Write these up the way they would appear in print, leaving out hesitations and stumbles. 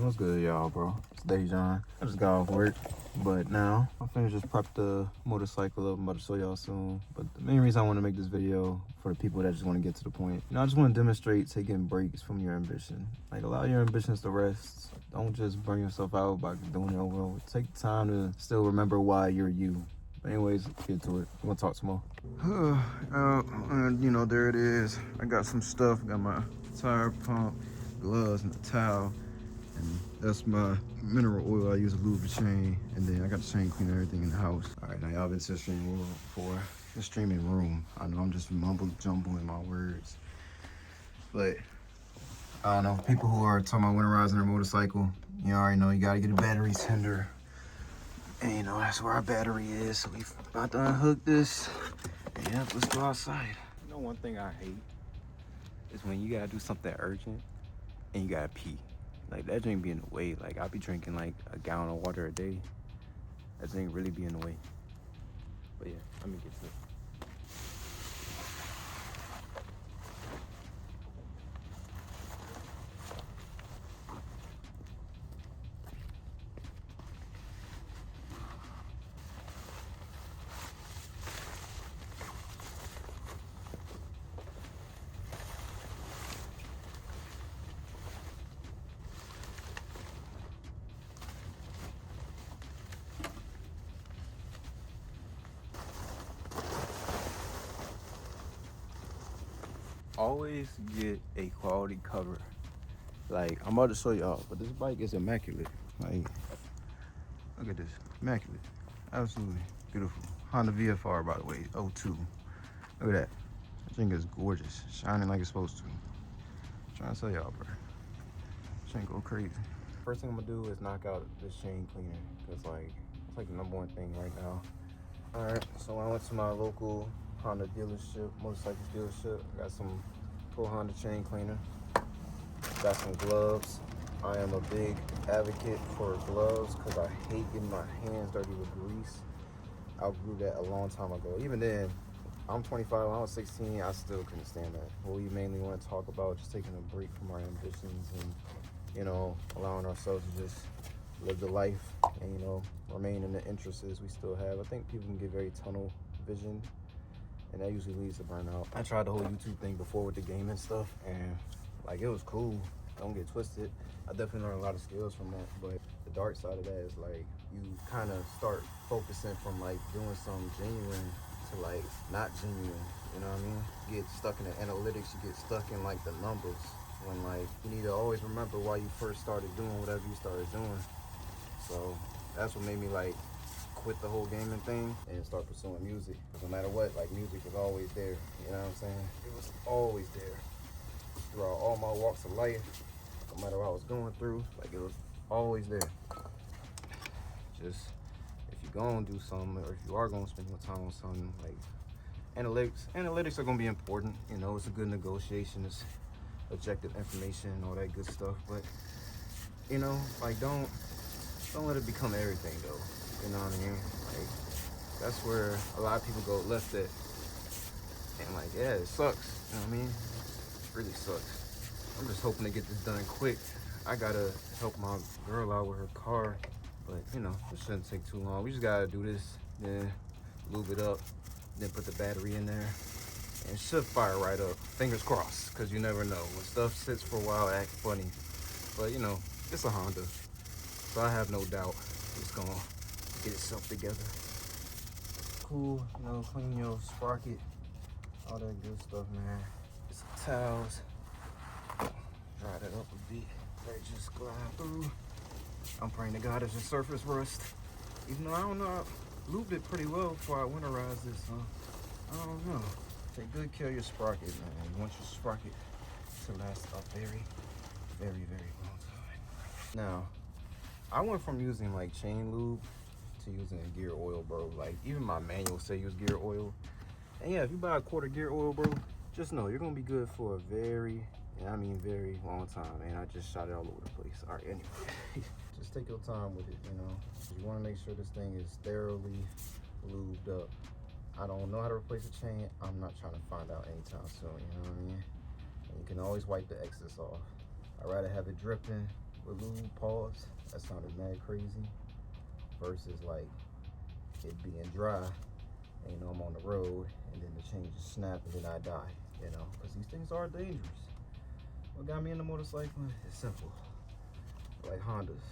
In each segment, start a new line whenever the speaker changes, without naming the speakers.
What's good, y'all, bro? It's Zjaughn. I just got off work, but now I'm finna just prep the motorcycle up. I'm about to show y'all soon. But the main reason I want to make this video for the people that just want to get to the point. You know, I just want to demonstrate taking breaks from your ambition. Like, allow your ambitions to rest. Don't just burn yourself out by doing it over. Take time to still remember why you're you. But anyways, let's get to it. I'm gonna talk some more. And you know, there it is. I got some stuff. Got my tire pump, gloves, and a towel. And that's my mineral oil I use to lube the chain. And then I got the chain cleaner, everything in the house. All right, now y'all been to the streaming room before. The streaming room. I know I'm just mumble jumbling my words. But I don't know, people who are talking about winterizing their motorcycle, you already know you gotta get a battery tender. And you know, that's where our battery is. So we about to unhook this. And yeah, let's go outside.
You know, one thing I hate is when you gotta do something urgent and you gotta pee. Like, that drink be in the way. Like, I'll be drinking like a gallon of water a day. That drink really be in the way. But yeah, let me get to it. Always get a quality cover. Like, I'm about to show y'all, but this bike is immaculate. Like, look at this, immaculate, absolutely beautiful. Honda VFR, by the way, 02. Look at that. That thing is gorgeous, shining like it's supposed to. I'm trying to tell y'all, bro. This ain't go crazy. First thing I'm gonna do is knock out this chain cleaner, cause like it's like the #1 thing right now. All right, so I went to my local Honda dealership, motorcycle dealership. Got some Pro Honda chain cleaner. Got some gloves. I am a big advocate for gloves because I hate getting my hands dirty with grease. I outgrew that a long time ago. Even then, I'm 25, when I was 16, I still couldn't stand that. What we mainly want to talk about, just taking a break from our ambitions and, you know, allowing ourselves to just live the life and, you know, remain in the interests we still have. I think people can get very tunnel vision, and that usually leads to burnout. I tried the whole YouTube thing before with the gaming stuff, and like, it was cool. Don't get twisted. I definitely learned a lot of skills from that, but the dark side of that is like, you kind of start focusing from like doing something genuine to like not genuine, you know what I mean? You get stuck in the analytics, you get stuck in like the numbers, when like, you need to always remember why you first started doing whatever you started doing. So that's what made me like quit the whole gaming thing and start pursuing music. No matter what, like, music was always there, you know what I'm saying? It was always there throughout all my walks of life. No matter what I was going through, like, it was always there. Just, if you're gonna do something, or if you are gonna spend your time on something, like, analytics are gonna be important. You know, it's a good negotiation, it's objective information and all that good stuff, but, you know, like, don't let it become everything though. You know what I mean? Like, that's where a lot of people go left at. And like, yeah, it sucks. You know what I mean? It really sucks. I'm just hoping to get this done quick. I gotta help my girl out with her car, but you know, it shouldn't take too long. We just gotta do this, then lube it up, then put the battery in there, and it should fire right up. Fingers crossed, because you never know. When stuff sits for a while, it acts funny. But you know, it's a Honda, so I have no doubt it's gonna get itself together. Cool, you know, clean your sprocket, all that good stuff, man. Get some towels, dry that up a bit, let it just glide through. I'm praying to God it's just surface rust. Even though I don't know, I lubed it pretty well before I winterized this, so I don't know. Take good care of your sprocket, man. You want your sprocket to last a very, very, very long time. Now, I went from using like chain lube to using gear oil, bro. Like, even my manual say use gear oil. And yeah, if you buy a quarter gear oil, bro, just know you're gonna be good for a very, and I mean very long time. And I just shot it all over the place. All right, anyway, just take your time with it, you know. You wanna make sure this thing is thoroughly lubed up. I don't know how to replace a chain. I'm not trying to find out anytime soon, you know what I mean? And you can always wipe the excess off. I'd rather have it dripping
with lube, pause. That sounded mad crazy. Versus like it being dry, and you know I'm on the road, and then the chain just snap, and then I die. You know, because these things are dangerous. What got me into motorcycling is simple. Like Hondas.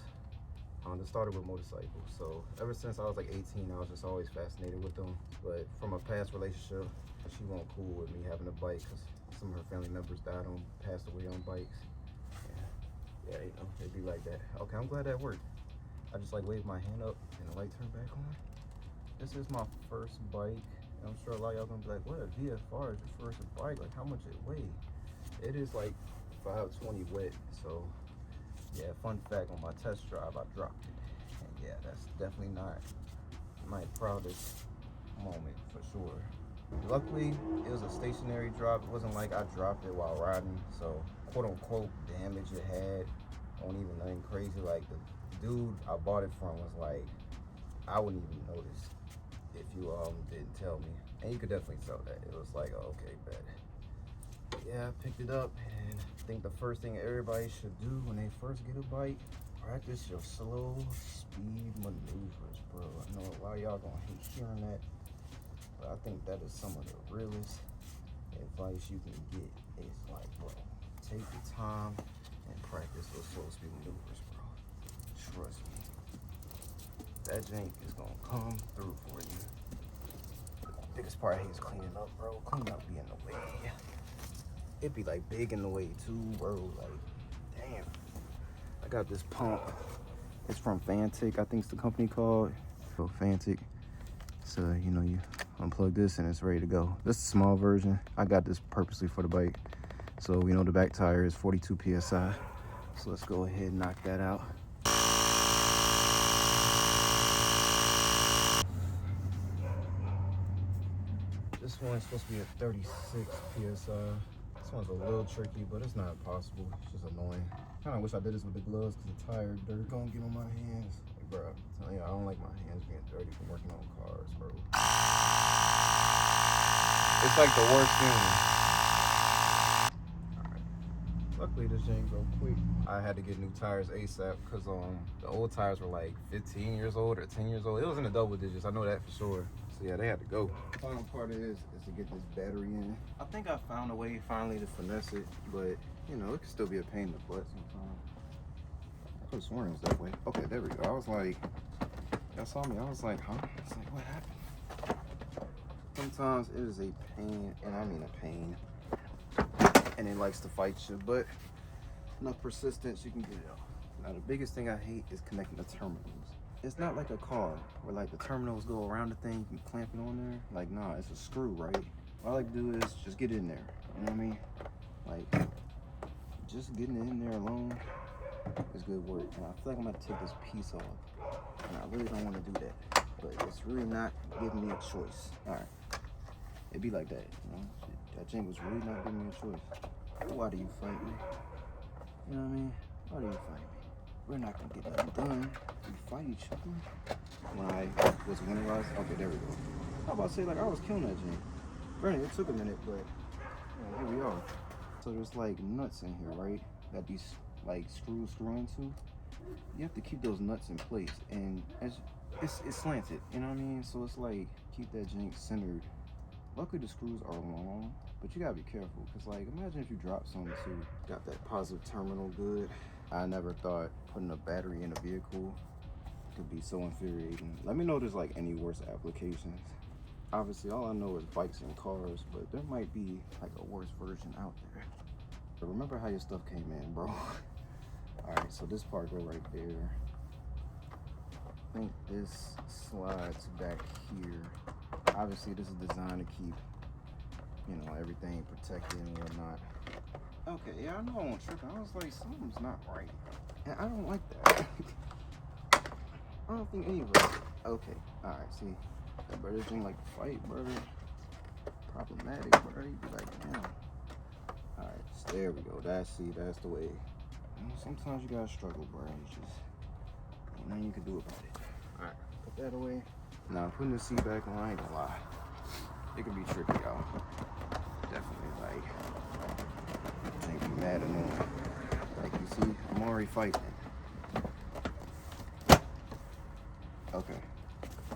Honda started with motorcycles, so ever since I was like 18, I was just always fascinated with them. But from a past relationship, she wasn't cool with me having a bike because some of her family members passed away on bikes. Yeah, you know, it'd be like that. Okay, I'm glad that worked. I just like waved my hand up and the light turned back on. This is my first bike. And I'm sure a lot of y'all gonna be like, what a VFR is your first bike? Like how much it weigh? It is like 520 wet, so yeah, fun fact, on my test drive, I dropped it. And yeah, that's definitely not my proudest moment for sure. Luckily, it was a stationary drop. It wasn't like I dropped it while riding, so quote unquote damage it had. Won't even nothing crazy. Like the dude I bought it from was like, I wouldn't even notice if you didn't tell me. And you could definitely tell that. It was like, oh, okay, bet. Yeah, I picked it up, and I think the first thing everybody should do when they first get a bike, practice your slow speed maneuvers, bro. I know a lot of y'all gonna hate hearing that, but I think that is some of the realest advice you can get. Is like, bro, take your time and practice those slow speed maneuvers, bro. Trust me. That jank is gonna come through for you. The biggest part I hate is cleaning up, bro. Cleaning up be in the way. It be like big in the way too, bro. Like, damn. I got this pump. It's from Fantic, I think it's the company called. So Fantic. So, you know, you unplug this and it's ready to go. This is a small version. I got this purposely for the bike. So we know the back tire is 42 PSI. So let's go ahead and knock that out. This one's supposed to be at 36 PSI. This one's a little tricky, but it's not impossible. It's just annoying. Kind of wish I did this with the gloves because the tire dirt gonna get on my hands. Like, bro, I'm telling you, I don't like my hands being dirty from working on cars, bro. It's like the worst feeling. Luckily, this didn't go quick. I had to get new tires ASAP because the old tires were like 15 years old or 10 years old. It was in the double digits, I know that for sure. So yeah, they had to go. The final part is to get this battery in. I think I found a way finally to finesse it, but you know, it could still be a pain in the butt sometimes. I could have sworn it was that way. Okay, there we go. I was like, y'all saw me, I was like, huh? It's like, what happened? Sometimes it is a pain, and I mean a pain. And it likes to fight you, but enough persistence, you can get it out. Now, the biggest thing I hate is connecting the terminals. It's not like a car where like the terminals go around the thing, you can clamp it on there. Like, nah, it's a screw, right? What I like to do is just get in there, you know what I mean? Like, just getting it in there alone is good work. And I feel like I'm gonna take this piece off, and I really don't want to do that, but it's really not giving me a choice. All right, it'd be like that, you know? That jank was really not giving me a choice. Why do you fight me? You know what I mean? Why do you fight me? We're not gonna get nothing done. We fight each other. When I was winterized, okay, there we go. I was about to say, like, I was killing that jank. Granted, it took a minute, but here we are. So there's like nuts in here, right? That these like screw into. You have to keep those nuts in place, and it's slanted. You know what I mean? So it's like keep that jank centered. Luckily the screws are long, but you gotta be careful, because like imagine if you drop something too. Got that positive terminal good. I never thought putting a battery in a vehicle could be so infuriating. Let me know if there's like any worse applications. Obviously all I know is bikes and cars, but there might be like a worse version out there. But remember how your stuff came in, bro. Alright, so this part go right there. I think this slides back here. Obviously this is designed to keep, you know, everything protected and whatnot. Okay, yeah, I know I won't trip. I was like, something's not right. And I don't like that. I don't think any of us. Okay, alright, see. That brother thing like to fight, brother. Problematic, brother. You be like, damn. Alright, so there we go. That's the way. You know, sometimes you gotta struggle, bro. It's just ain't nothing you can do about it. Alright, put that away. Now, putting the seat back on, I ain't gonna lie. It can be tricky, y'all. Definitely, like, can't be mad annoying. Like, you see, I'm already fighting.
Okay.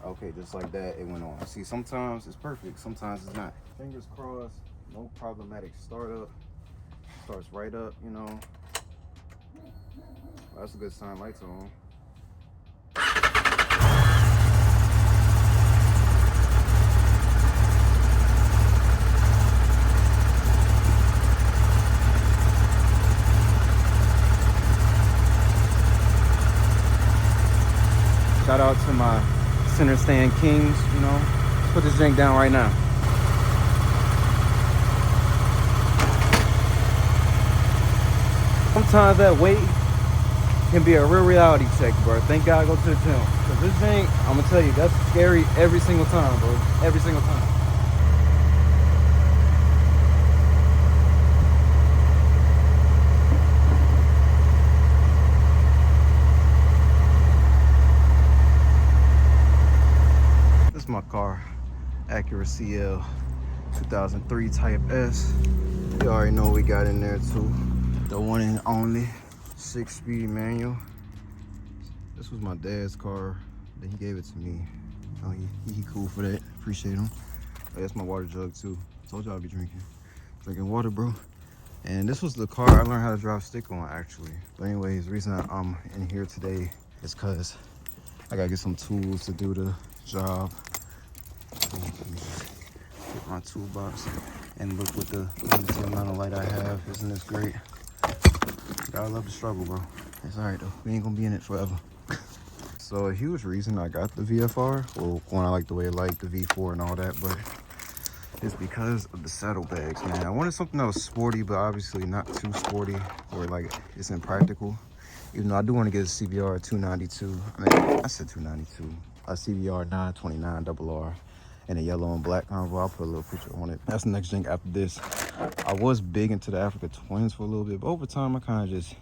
Okay, just like that, it went on. See, sometimes it's perfect, sometimes it's not. Fingers crossed, no problematic startup. Starts right up, you know. Well, that's a good sign, lights are on. Shout out to my center stand kings, you know. Let's put this drink down right now. Sometimes that weight can be a real reality check, bro. Thank God I go to the gym. Cause this drink, I'm gonna tell you, that's scary every single time, bro. Every single time. This is my car, Acura CL 2003 Type S. You already know what we got in there too. The one and only 6-speed manual. This was my dad's car. Then he gave it to me. Oh, he cool for that. Appreciate him. Oh, that's my water jug too. Told you I'd be drinking water, bro. And this was the car I learned how to drive stick on, actually. But anyways, the reason I'm in here today is because I gotta get some tools to do the job. So let me just get my toolbox and look with the limited amount of light I have. Isn't this great? Gotta love the struggle, bro. It's all right though. We ain't gonna be in it forever. So a huge reason I got the VFR, well, one, I like the way it liked the V4 and all that, but it's because of the saddlebags, man. I wanted something that was sporty, but obviously not too sporty, or like it's impractical. Even though I do want to get a CBR 292. I mean, I said 292. A CBR 929 RR and a yellow and black convo. I'll put a little picture on it. That's the next drink after this. I was big into the Africa Twins for a little bit, but over time I kind of just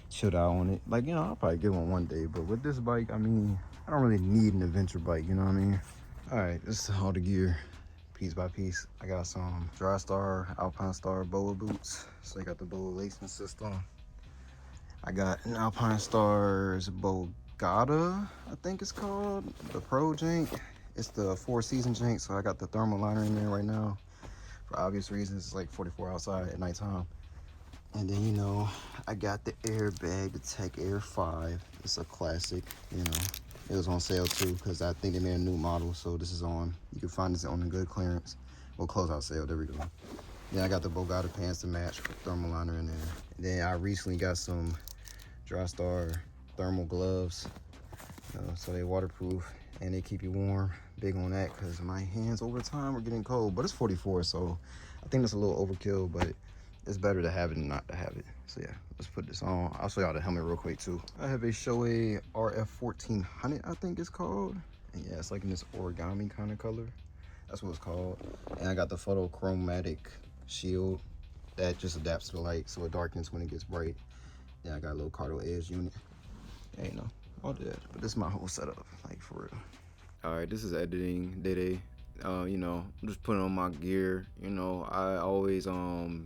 chilled out on it. Like, you know, I'll probably get one day, but with this bike, I mean, I don't really need an adventure bike, you know what I mean? All right, this is all the gear, piece by piece. I got some Dry Star, Alpine Star BOA boots. So I got the BOA lacing system. I got an Alpine Star's Bogata, I think it's called, the Pro Jank. It's the 4-season Jank, so I got the thermal liner in there right now. For obvious reasons, it's like 44 outside at nighttime. And then, you know, I got the airbag, the Tech Air 5. It's a classic, you know. It was on sale too, because I think they made a new model, so this is on. You can find this on a good clearance. Well, closeout sale, there we go. Then I got the Bogata pants to match with thermal liner in there. And then I recently got some Dry Star thermal gloves. So they waterproof and they keep you warm. Big on that, because my hands over time are getting cold. But it's 44, so I think that's a little overkill, but it's better to have it than not to have it. So yeah, let's put this on. I'll show y'all the helmet real quick too. I have a Shoei RF 1400, I think it's called. And yeah, it's like in this origami kind of color. That's what it's called. And I got the photochromatic shield that just adapts to the light, so it darkens when it gets bright. Yeah, I got a little Cardo Edge unit. Yeah, you know, all that. But this is my whole setup, like for real. All right, this is editing day. You know, I'm just putting on my gear. You know, I always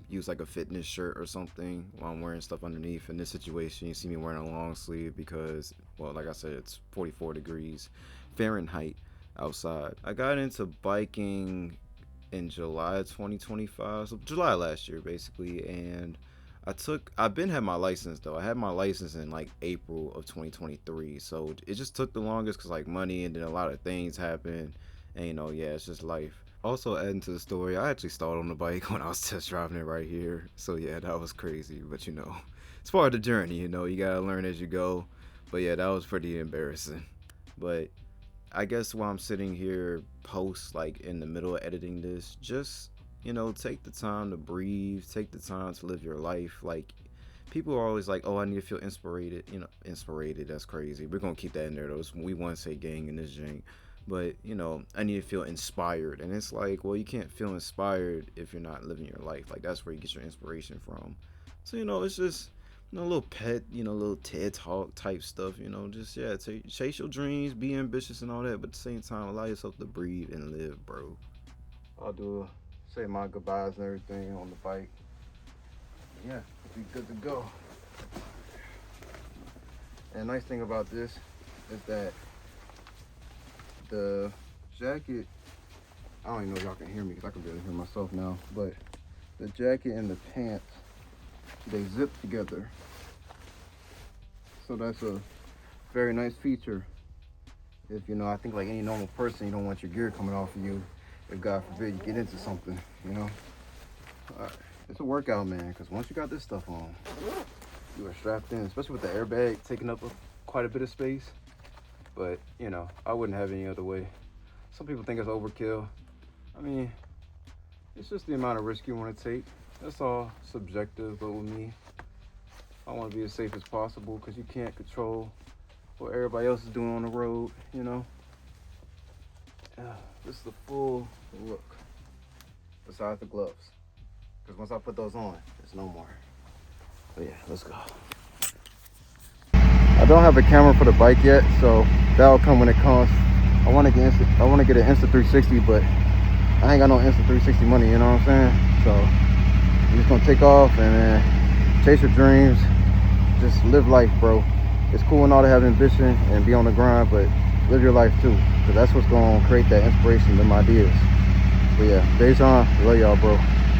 use like a fitness shirt or something while I'm wearing stuff underneath. In this situation, you see me wearing a long sleeve because, well, like I said, it's 44 degrees Fahrenheit outside. I got into biking in July 2025, so July last year basically, and I've been had my license though. I had my license in like April of 2023, so it just took the longest because like money and then a lot of things happened. And you know, yeah, it's just life. Also adding to the story, I actually stalled on the bike when I was test driving it right here. So yeah, that was crazy. But you know, it's part of the journey, you know, you gotta learn as you go. But yeah, that was pretty embarrassing. But I guess while I'm sitting here post like in the middle of editing this, just, you know, take the time to breathe, take the time to live your life. Like, people are always like, oh, I need to feel inspirated. You know, inspirated, that's crazy. We're gonna keep that in there though. We want to say gang in this jank. But, you know, I need to feel inspired. And it's like, well, you can't feel inspired if you're not living your life. Like, that's where you get your inspiration from. So, you know, it's just, you know, a little pet, you know, little TED Talk type stuff, you know, just, yeah, chase your dreams, be ambitious and all that. But at the same time, allow yourself to breathe and live, bro. I'll say my goodbyes and everything on the bike. Yeah, be good to go. And the nice thing about this is that The jacket, I don't even know if y'all can hear me because I can barely hear myself now, but the jacket and the pants, they zip together. So that's a very nice feature. If, you know, I think like any normal person, you don't want your gear coming off of you if God forbid you get into something, you know. It's a workout, man, because once you got this stuff on, you are strapped in, especially with the airbag taking up quite a bit of space. But, you know, I wouldn't have any other way. Some people think it's overkill. I mean, it's just the amount of risk you want to take. That's all subjective, but with me, I want to be as safe as possible because you can't control what everybody else is doing on the road, you know. This is the full look, besides the gloves. Because once I put those on, there's no more. But yeah, let's go. I don't have a camera for the bike yet, so that'll come when it comes. I want to get an Insta360, but I ain't got no Insta360 money, you know what I'm saying? So I'm just gonna take off and chase your dreams. Just live life, bro. It's cool and all to have ambition and be on the grind, but live your life too, because that's what's gonna create that inspiration, them ideas. But yeah, Zjaughn, love y'all, bro.